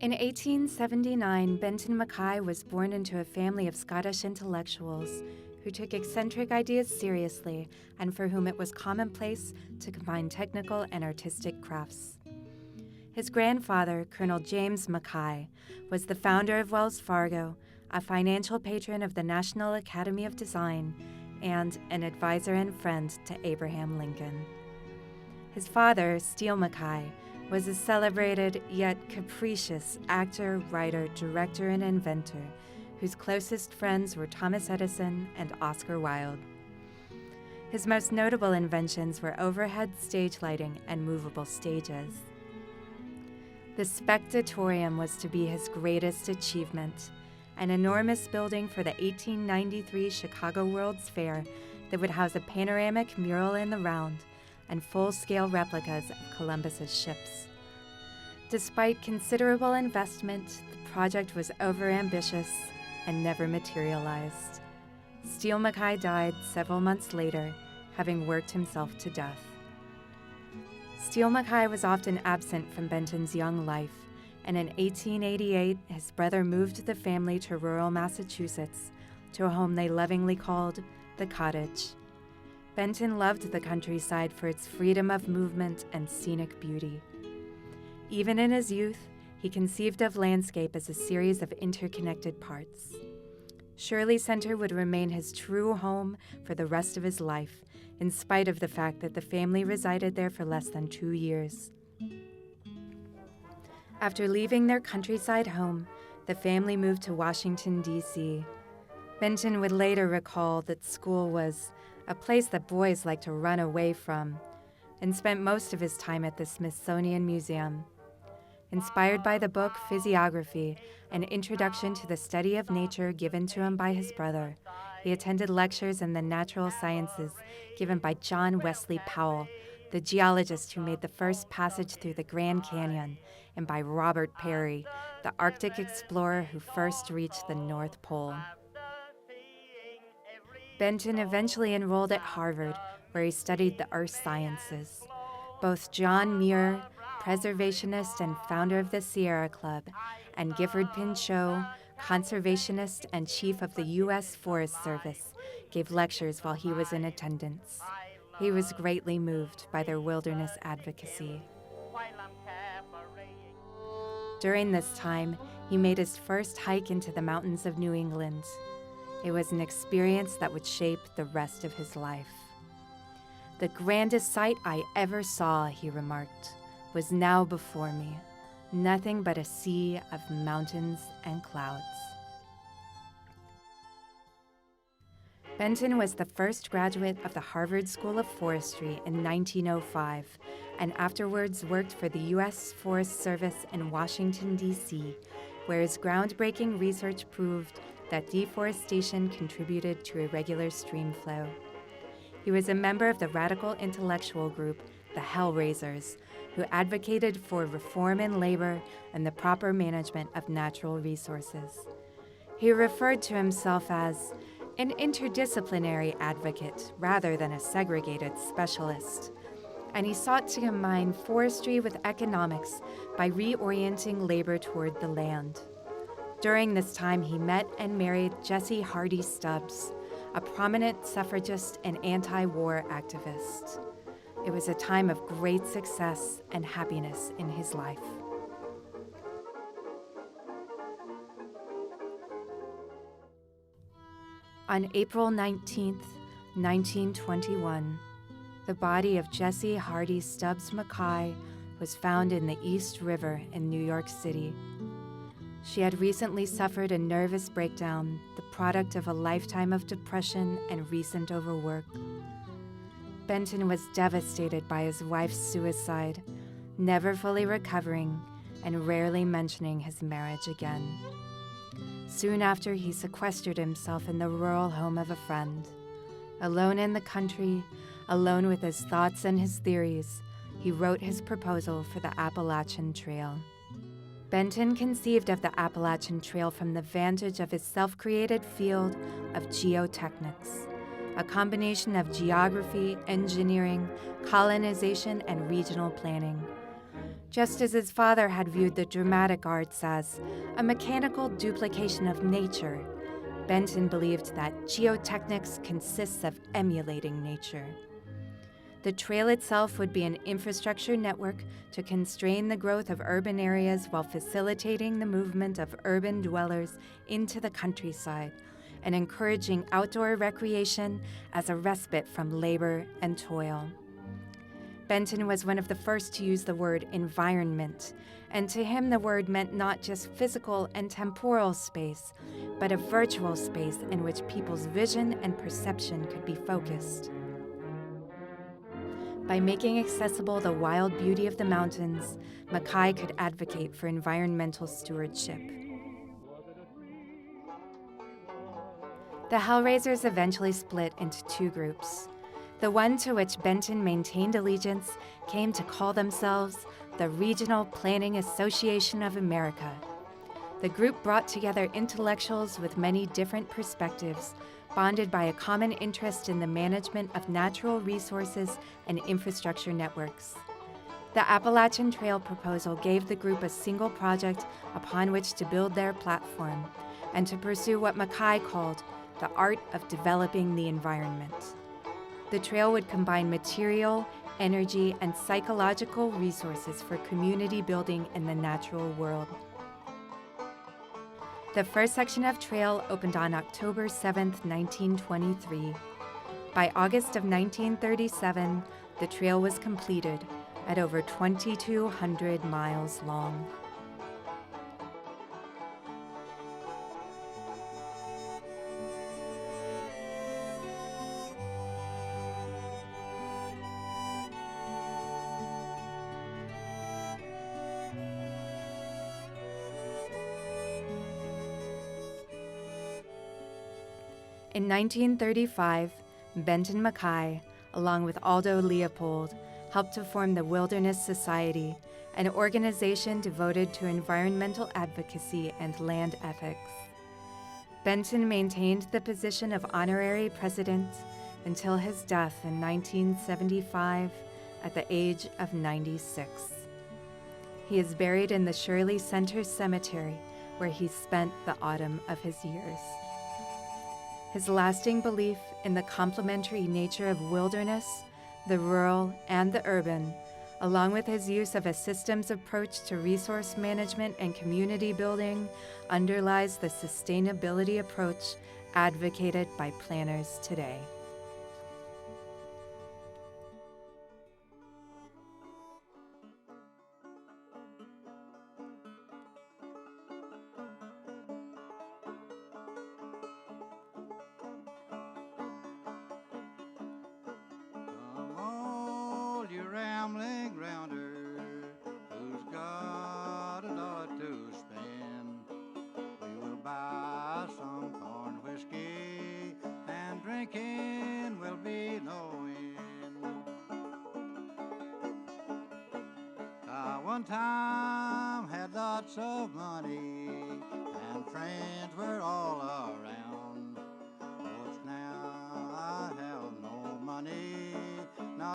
In 1879, Benton Mackaye was born into a family of Scottish intellectuals who took eccentric ideas seriously and for whom it was commonplace to combine technical and artistic crafts. His grandfather, Colonel James Mackaye, was the founder of Wells Fargo, a financial patron of the National Academy of Design, and an advisor and friend to Abraham Lincoln. His father, Steele Mackaye, was a celebrated yet capricious actor, writer, director, and inventor whose closest friends were Thomas Edison and Oscar Wilde. His most notable inventions were overhead stage lighting and movable stages. The Spectatorium was to be his greatest achievement, an enormous building for the 1893 Chicago World's Fair that would house a panoramic mural in the round and full-scale replicas of Columbus's ships. Despite considerable investment, the project was overambitious and never materialized. Steele Mackaye died several months later, having worked himself to death. Steele Mackaye was often absent from Benton's young life, and in 1888, his brother moved the family to rural Massachusetts, to a home they lovingly called the cottage. Benton loved the countryside for its freedom of movement and scenic beauty. Even in his youth, he conceived of landscape as a series of interconnected parts. Shirley Center would remain his true home for the rest of his life, in spite of the fact that the family resided there for less than 2 years. After leaving their countryside home, the family moved to Washington, D.C. Benton would later recall that school was a place that boys liked to run away from, and spent most of his time at the Smithsonian Museum. Inspired by the book Physiography, an introduction to the study of nature given to him by his brother, he attended lectures in the natural sciences given by John Wesley Powell, the geologist who made the first passage through the Grand Canyon, and by Robert Peary, the Arctic explorer who first reached the North Pole. Benton eventually enrolled at Harvard, where he studied the earth sciences. Both John Muir, preservationist and founder of the Sierra Club, and Gifford Pinchot, conservationist and chief of the U.S. Forest Service, gave lectures while he was in attendance. He was greatly moved by their wilderness advocacy. During this time, he made his first hike into the mountains of New England. It was an experience that would shape the rest of his life. "The grandest sight I ever saw," he remarked, "was now before me, nothing but a sea of mountains and clouds." Benton was the first graduate of the Harvard School of Forestry in 1905, and afterwards worked for the U.S. Forest Service in Washington, D.C., where his groundbreaking research proved that deforestation contributed to irregular stream flow. He was a member of the radical intellectual group, the Hellraisers, who advocated for reform in labor and the proper management of natural resources. He referred to himself as an interdisciplinary advocate rather than a segregated specialist, and he sought to combine forestry with economics by reorienting labor toward the land. During this time, he met and married Jessie Hardy Stubbs, a prominent suffragist and anti-war activist. It was a time of great success and happiness in his life. On April 19, 1921, the body of Jessie Hardy Stubbs Mackaye was found in the East River in New York City. She had recently suffered a nervous breakdown, the product of a lifetime of depression and recent overwork. Benton was devastated by his wife's suicide, never fully recovering and rarely mentioning his marriage again. Soon after, he sequestered himself in the rural home of a friend. Alone in the country, alone with his thoughts and his theories, he wrote his proposal for the Appalachian Trail. Benton conceived of the Appalachian Trail from the vantage of his self-created field of geotechnics, a combination of geography, engineering, colonization, and regional planning. Just as his father had viewed the dramatic arts as a mechanical duplication of nature, Benton believed that geotechnics consists of emulating nature. The trail itself would be an infrastructure network to constrain the growth of urban areas while facilitating the movement of urban dwellers into the countryside and encouraging outdoor recreation as a respite from labor and toil. Benton was one of the first to use the word environment, and to him the word meant not just physical and temporal space, but a virtual space in which people's vision and perception could be focused. By making accessible the wild beauty of the mountains, Mackaye could advocate for environmental stewardship. The Hellraisers eventually split into two groups. The one to which Benton maintained allegiance came to call themselves the Regional Planning Association of America. The group brought together intellectuals with many different perspectives, bonded by a common interest in the management of natural resources and infrastructure networks. The Appalachian Trail proposal gave the group a single project upon which to build their platform and to pursue what Mackaye called the art of developing the environment. The trail would combine material, energy, and psychological resources for community building in the natural world. The first section of trail opened on October 7, 1923. By August of 1937, the trail was completed at over 2,200 miles long. In 1935, Benton Mackaye, along with Aldo Leopold, helped to form the Wilderness Society, an organization devoted to environmental advocacy and land ethics. Benton maintained the position of honorary president until his death in 1975 at the age of 96. He is buried in the Shirley Center Cemetery, where he spent the autumn of his years. His lasting belief in the complementary nature of wilderness, the rural, and the urban, along with his use of a systems approach to resource management and community building, underlies the sustainability approach advocated by planners today. Drinking will be no end. I one time had lots of money and friends were all